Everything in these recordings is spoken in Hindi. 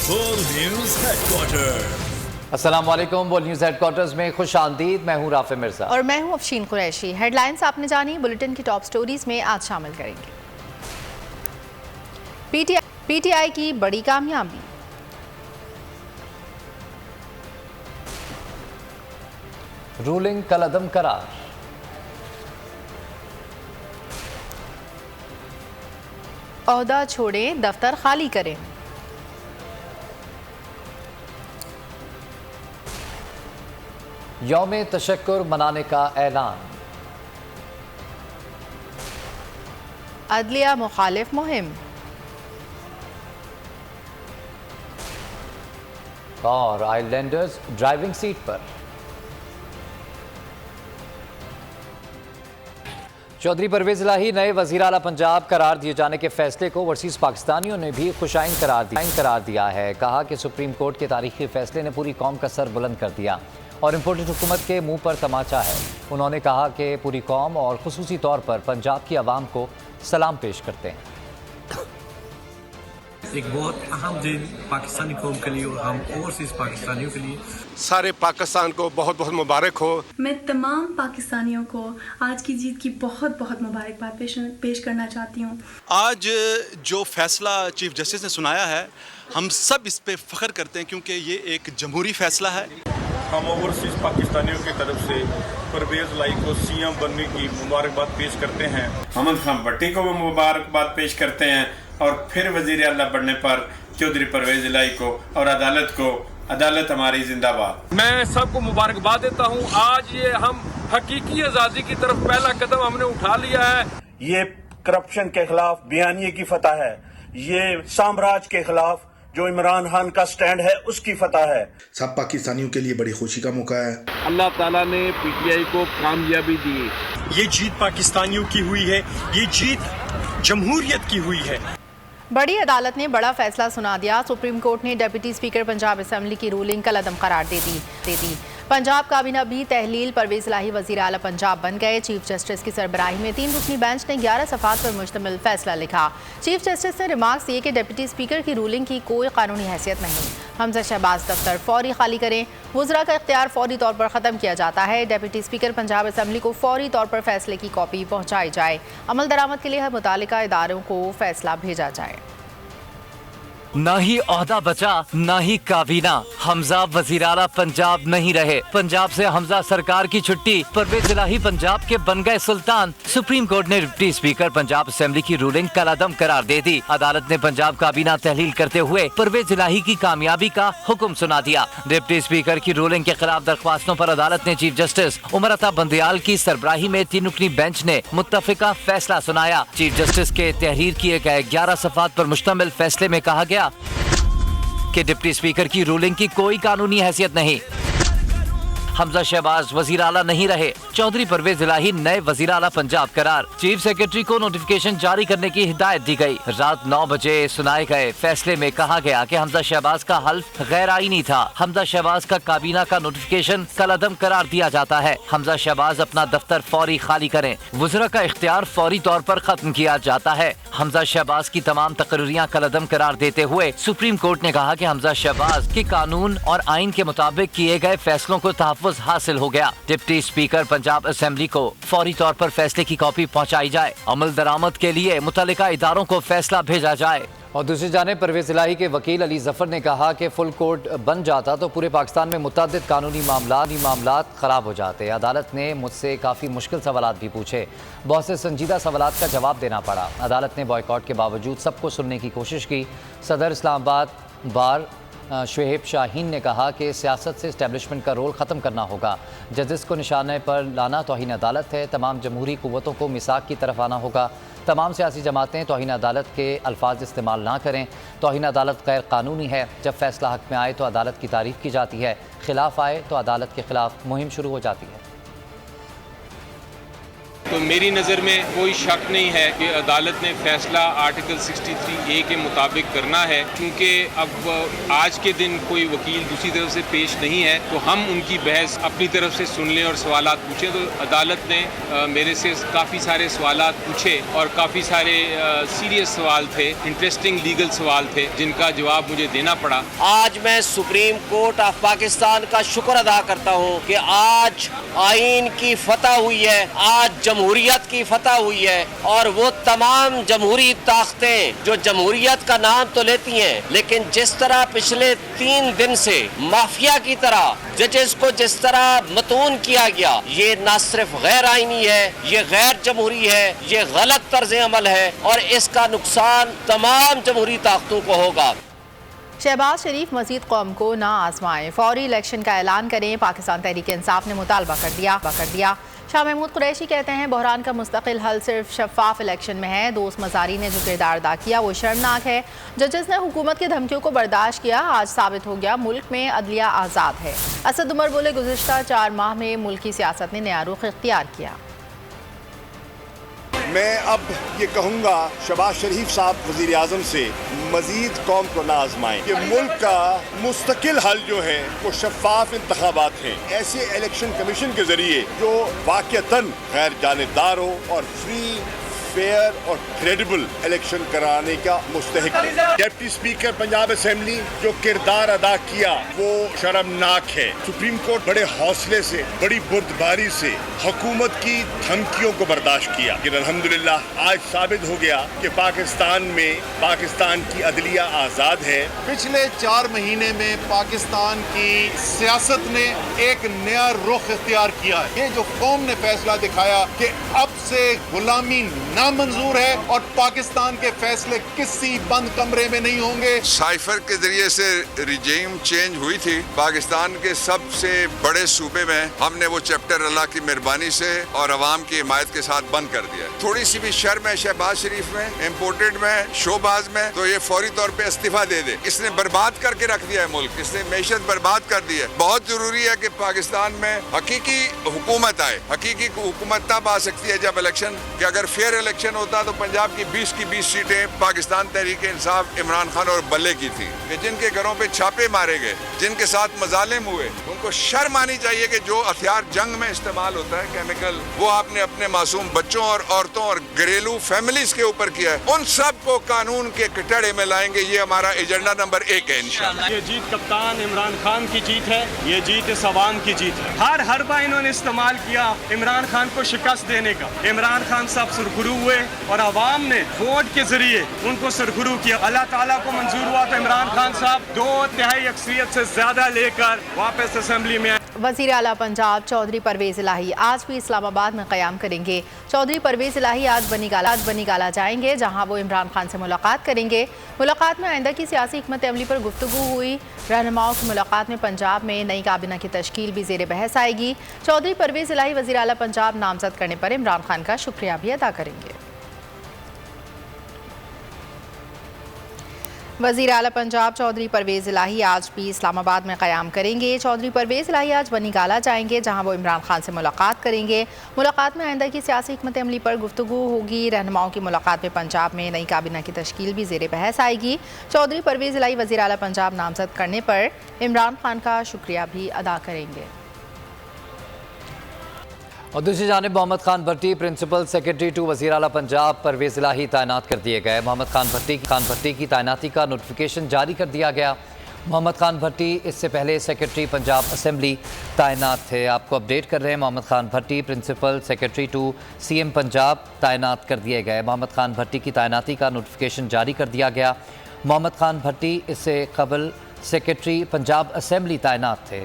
World news headquarter. अस्सलाम वालेकुम। वर्ल्ड न्यूज हेडक्वार्टर्स में खुश आमदीद। मैं हूं राफे मिर्जा और मैं हूं अफशीन कुरैशी। हेडलाइंस आपने जानी, बुलेटिन की टॉप स्टोरीज में आज शामिल करेंगे। पीटीआई की बड़ी कामयाबी, रूलिंग कलअदम करार, ओहदा छोड़ें, दफ्तर खाली करें, यौम तशक्कुर मनाने का ऐलान, अदलिया मुखालिफ मुहिम, और आइलैंडर्स ड्राइविंग सीट पर। चौधरी परवेज इलाही नए वज़ीर आला पंजाब करार दिए जाने के फैसले को ओवरसीज़ पाकिस्तानियों ने भी खुशाइन करार दिया है। कहा कि सुप्रीम कोर्ट के तारीखी फैसले ने पूरी कौम का सर बुलंद कर दिया और इम्पोर्टेड हुकूमत के मुंह पर तमाचा है। उन्होंने कहा कि पूरी कौम और खुसूसी तौर पर पंजाब की आवाम को सलाम पेश करते हैं। एक बहुत अहम दिन पाकिस्तानी कौम के लिए और हम ओवरसीज पाकिस्तानियों के लिए। सारे पाकिस्तान को बहुत बहुत मुबारक हो। मैं तमाम पाकिस्तानियों को आज की जीत की बहुत बहुत मुबारकबाद पेश करना चाहती हूँ। आज जो फैसला चीफ जस्टिस ने सुनाया है, हम सब इस पे फख्र करते हैं क्योंकि ये एक जमहूरी फैसला है। हम ओवरसीज पाकिस्तानियों की तरफ से परवेज इलाही को सीएम बनने की मुबारकबाद पेश करते हैं। हमद खान भट्टी को भी मुबारकबाद पेश करते हैं और फिर वजीर आला बनने पर चौधरी परवेज इलाही को और अदालत हमारी जिंदाबाद। मैं सबको मुबारकबाद देता हूँ। आज ये हम हकीकी आज़ादी की तरफ पहला कदम हमने उठा लिया है। ये करप्शन के खिलाफ बयानिए की फतह है। ये साम्राज्य के खिलाफ जो इमरान खान का स्टैंड है उसकी फतह है। सब पाकिस्तानियों के लिए बड़ी खुशी का मौका है। अल्लाह ताला ने पीटीआई को कामयाबी दी। ये जीत पाकिस्तानियों की हुई है, ये जीत जमहूरियत की हुई है। बड़ी अदालत ने बड़ा फैसला सुना दिया। सुप्रीम कोर्ट ने डिप्टी स्पीकर पंजाब असेंबली की रूलिंग कलअदम करार दे दी। पंजाब काबीना भी तहलील परवेज इलाही वज़ीर आला पंजाब बन गए। चीफ जस्टिस की सरबराही में 3 रुकनी बेंच ने 11 सफ़ात पर मुश्तमिल फैसला लिखा। चीफ जस्टिस ने रिमार्क्स दिए कि डिप्टी स्पीकर की रूलिंग की कोई कानूनी हैसियत नहीं। हमजा शहबाज दफ्तर फौरी खाली करें। वज़रा का इख्तियार फौरी तौर पर ख़त्म किया जाता है। डिप्टी स्पीकर पंजाब असेंबली को फौरी तौर पर फैसले की कॉपी पहुँचाई जाए। अमल दरामद के लिए मुतालिका इदारों को फैसला भेजा जाए। ना ही ओहदा बचा, ना ही काबीना। हमजा वज़ीर आला पंजाब नहीं रहे। पंजाब से हमजा सरकार की छुट्टी। परवेज इलाही पंजाब के बन गए सुल्तान। सुप्रीम कोर्ट ने डिप्टी स्पीकर पंजाब असेंबली की रूलिंग कलअदम करार दे दी। अदालत ने पंजाब काबीना तहलील करते हुए परवेज इलाही की कामयाबी का हुक्म सुना दिया। डिप्टी स्पीकर की रूलिंग के खिलाफ दरख्वास्तों पर अदालत ने चीफ जस्टिस उमर अता बंदियाल की सरबराही में 3 रुकनी बेंच ने मुत्तफिका फैसला सुनाया। चीफ जस्टिस के तहरीर किए गए 11 सफ़ात पर मुश्तमिल फैसले में कहा गया कि डिप्टी स्पीकर की रूलिंग की कोई कानूनी हैसियत नहीं। हमजा शहबाज वज़ीर आला नहीं रहे। चौधरी परवेज इलाही नए वज़ीर आला पंजाब करार। चीफ सेक्रेटरी को नोटिफिकेशन जारी करने की हिदायत दी गई। रात 9 बजे सुनाए गए फैसले में कहा गया कि हमजा शहबाज का हल्फ गैर आईनी था। हमजा शहबाज का काबीना का नोटिफिकेशन कलअदम करार दिया जाता है। हमजा शहबाज अपना दफ्तर फौरी खाली करें। वज़रा का इख्तियार फौरी तौर पर खत्म किया जाता है। हमजा शहबाज की तमाम तकरीरियां कलअदम करार देते हुए सुप्रीम कोर्ट ने कहा कि हमजा शहबाज के कानून और आइन के मुताबिक किए गए फैसलों को तहफ़्फ़ुज़ हासिल हो गया। डिप्टी स्पीकर पंजाब असेंबली को फौरी तौर पर फैसले की कॉपी पहुंचाई जाए। अमल दरामद के लिए मुतल्लिका इदारों को फैसला भेजा जाए। और दूसरी जानिब परवेज इलाही के वकील अली जफर ने कहा कि फुल कोर्ट बन जाता तो पूरे पाकिस्तान में मुतअद्दिद कानूनी मामलात खराब हो जाते। अदालत ने मुझसे काफ़ी मुश्किल सवालात भी पूछे। बहुत से संजीदा सवालात का जवाब देना पड़ा। अदालत ने बॉयकॉट के बावजूद सबको सुनने की कोशिश की। सदर इस्लामाबाद बार शुएब शाहीन ने कहा कि सियासत से इस्टेब्लिशमेंट का रोल ख़त्म करना होगा। जजेस को निशाने पर लाना तौहीन अदालत है। तमाम जमहूरी क़ुव्वतों को मिसाक की तरफ आना होगा। तमाम सियासी जमातें तौहीन अदालत के अल्फाज इस्तेमाल ना करें। तौहीन अदालत गैर कानूनी है। जब फैसला हक़ में आए तो अदालत की तारीफ़ की जाती है, खिलाफ आए तो अदालत के खिलाफ मुहिम शुरू हो जाती है। तो मेरी नज़र में कोई शक नहीं है कि अदालत ने फैसला आर्टिकल 63A के मुताबिक करना है, क्योंकि अब आज के दिन कोई वकील दूसरी तरफ से पेश नहीं है तो हम उनकी बहस अपनी तरफ से सुन लें और सवालात पूछें। तो अदालत ने मेरे से काफ़ी सारे सवालात पूछे और काफ़ी सारे सीरियस सवाल थे, इंटरेस्टिंग लीगल सवाल थे, जिनका जवाब मुझे देना पड़ा। आज मैं सुप्रीम कोर्ट ऑफ पाकिस्तान का शुक्र अदा करता हूँ कि आज आईन की फतह हुई है, आज जमहूरियत की फतह हुई है और वो तमाम जमहूरी ताकतें जो जमहूरियत का नाम तो लेती हैं, लेकिन जिस तरह पिछले 3 दिन से माफिया की तरह जजेस को जिस तरह मतून किया गया, ये न सिर्फ गैर आईनी है, ये गैर जमहूरी है, ये गलत तर्ज अमल है और इसका नुकसान तमाम जमहूरी ताकतों को होगा। शहबाज शरीफ मजीद कौम को ना आजमाएं, फौरी इलेक्शन का ऐलान करें, पाकिस्तान तहरीक इंसाफ ने मुतालबा कर दिया। शाह महमूद कुरैशी कहते हैं बहरान का मुस्तकिल हल सिर्फ शफाफ इलेक्शन में है। दोस्त मजारी ने जो किरदार अदा किया वो शर्मनाक है। जजेस ने हुकूमत की धमकियों को बर्दाश्त किया, आज साबित हो गया मुल्क में अदलिया आज़ाद है। असद उमर बोले गुज़िश्ता 4 माह में मुल्क की सियासत ने नया रुख इख्तियार किया। मैं अब ये कहूँगा शहबाज शरीफ साहब वज़ीर आज़म से मजीद कौम को ना आजमाएं। ये मुल्क का मुस्तकिल हल जो है वो शफाफ इंतखाबात हैं, ऐसे इलेक्शन कमीशन के जरिए जो वाक़तन गैर जानिबदार हो और फ्री फेयर और क्रेडिबल इलेक्शन कराने का मुस्तहिक है। डिप्टी स्पीकर पंजाब असेंबली जो किरदार अदा किया वो शर्मनाक है। सुप्रीम कोर्ट बड़े हौसले से, बड़ी बुर्दबारी से हुकूमत की धमकियों को बर्दाश्त किया, लेकिन अल्हम्दुलिल्लाह आज साबित हो गया कि पाकिस्तान में पाकिस्तान की अदलिया आज़ाद है। पिछले 4 महीने में पाकिस्तान की सियासत ने एक नया रुख इख्तियार किया है। ये जो कौम ने फैसला दिखाया कि अब से गुलामी नामंजूर है और पाकिस्तान के फैसले किसी बंद कमरे में नहीं होंगे। साइफर के जरिए से रिजीम चेंज हुई थी पाकिस्तान के सबसे बड़े सूबे में, हमने वो चैप्टर अल्लाह की मेहरबानी से और अवाम की हिमायत के साथ बंद कर दिया। थोड़ी सी भी शर्म है शहबाज शरीफ में, इम्पोर्टेड में, शोबाज में, तो ये फौरी तौर पे इस्तीफा दे दे। इसने बर्बाद करके रख दिया है मुल्क, इसने मैशत बर्बाद कर दी है। बहुत जरूरी है कि पाकिस्तान में हकीकी हुकूमत आए। हकीकी हुकूमत तब आ सकती है जब इलेक्शन, कि अगर फेयर इलेक्शन होता तो पंजाब की 20 की 20 सीटें पाकिस्तान तहरीक इंसाफ इमरान खान और बल्ले की थी, कि जिनके घरों पे छापे मारे गए, जिनके साथ मजालिम हुए, उनको शर्म आनी चाहिए कि जो हथियार जंग में इस्तेमाल होता है केमिकल, वो आपने अपने मासूम बच्चों और औरतों और घरेलू फैमिलीज के ऊपर किया है। उन सब को कानून के कटड़े में लाएंगे, ये हमारा एजेंडा नंबर 1 है इंशाअल्लाह। ये जीत कप्तान इमरान खान की जीत है, ये जीत इस अवाम की जीत है। हर हरबा इन्होंने इस्तेमाल किया इमरान खान को शिकस्त देने का। इमरान खान साहब सुरखरू हुए और अवाम ने वोट के जरिए उनको सुरखरू किया। अल्लाह ताला को मंजूर हुआ तो इमरान खान साहब 2/3 अक्सरियत से ज्यादा लेकर वापस असेंबली में आए। वज़ीर आला पंजाब चौधरी परवेज़ इलाही आज भी इस्लामाबाद में क़याम करेंगे। चौधरी परवेज़ इलाही आज बनी गाला जाएंगे, जहां वो इमरान खान से मुलाकात करेंगे। मुलाकात में आइंदा की सियासी हिकमत अमली पर गुफ्तगू हुई। रहनुमाओं की मुलाकात में पंजाब में नई काबिना की तश्कील भी ज़ेर बहस आएगी। चौधरी परवेज़ इलाही वज़ीर आला पंजाब नामज़द करने पर इमरान खान का शुक्रिया भी अदा करेंगे। वज़ीर आला पंजाब चौधरी परवेज़ इलाही आज भी इस्लामाबाद में क़याम करेंगे। चौधरी परवेज़ इलाही आज बनी गाला जाएंगे, जहां वो इमरान खान से मुलाकात करेंगे। मुलाकात में आइंदा की सियासी हिकमत अमली पर गुफ्तगू होगी। रहनुमाओं की मुलाकात में पंजाब में नई काबिना की तश्कील भी ज़ेर बहस आएगी। चौधरी परवेज़ इलाही वज़ीर आला पंजाब नामज़द करने पर इमरान खान का शुक्रिया भी अदा करेंगे। और दूसरी जानिब Mohammad Khan Bhatti principal secretary to वज़ीर आला पंजाब परवेज़ इलाही तैनात कर दिए गए। मोहम्मद खान भट्टी की तैनाती का नोटिफिकेशन जारी कर दिया गया। मोहम्मद खान भट्टी इससे पहले सेक्रेटरी पंजाब असेंबली तैनात थे। आपको अपडेट कर रहे हैं, Mohammad Khan Bhatti principal secretary to CM Punjab तैनात कर दिए गए। मोहम्मद खान भट्टी की तैनाती का नोटिफिकेशन जारी कर दिया गया। मोहम्मद खान भट्टी इससे कबल सेक्रेटरी पंजाब असेंबली तैनात थे।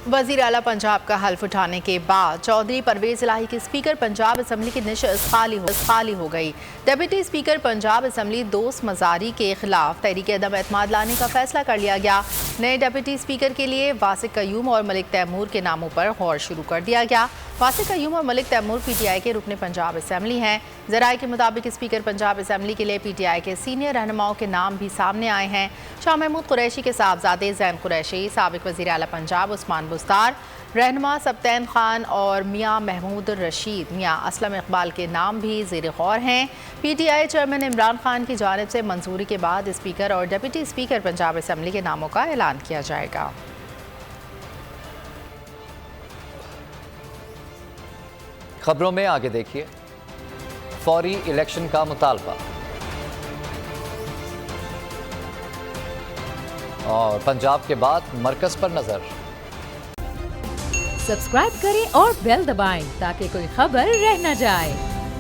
वज़ीर आला पंजाब का हल्फ उठाने के बाद चौधरी परवेज़ इलाही की स्पीकर पंजाब असम्बली की नशिस्त खाली हो गई। डिप्टी स्पीकर पंजाब असम्बली दोस्त मजारी के खिलाफ तहरीक अदम एतमाद लाने का फैसला कर लिया गया। नए डिप्टी स्पीकर के लिए वासिक कयूम और मलिक तैमूर के नामों पर गौर शुरू कर दिया गया। वासिक अयूम और मलिक तैमूर पीटीआई के रुकने पंजाब असेंबली हैं। ज़राए के मुताबिक स्पीकर पंजाब असेंबली के लिए पीटीआई के सीनियर रहनुमाओं के नाम भी सामने आए हैं। शाह महमूद कुरैशी के साहबजादे ज़ैन कुरैशी, साबिक वज़ीर आला पंजाब उस्मान बुस्तार, रहनुमा सबतैन खान और मियाँ महमूद रशीद, मियाँ असलम इकबाल के नाम भी ज़ेर गौर हैं। पीटीआई चेयरमैन इमरान खान की जानिब से मंजूरी के बाद स्पीकर और डिप्टी स्पीकर पंजाब असेंबली के नामों का ऐलान किया जाएगा। खबरों में आगे देखिए, फौरी इलेक्शन का मुतालबा और पंजाब के बाद मरकज पर नजर। सब्सक्राइब करें और बेल दबाएं ताकि कोई खबर रह न जाए।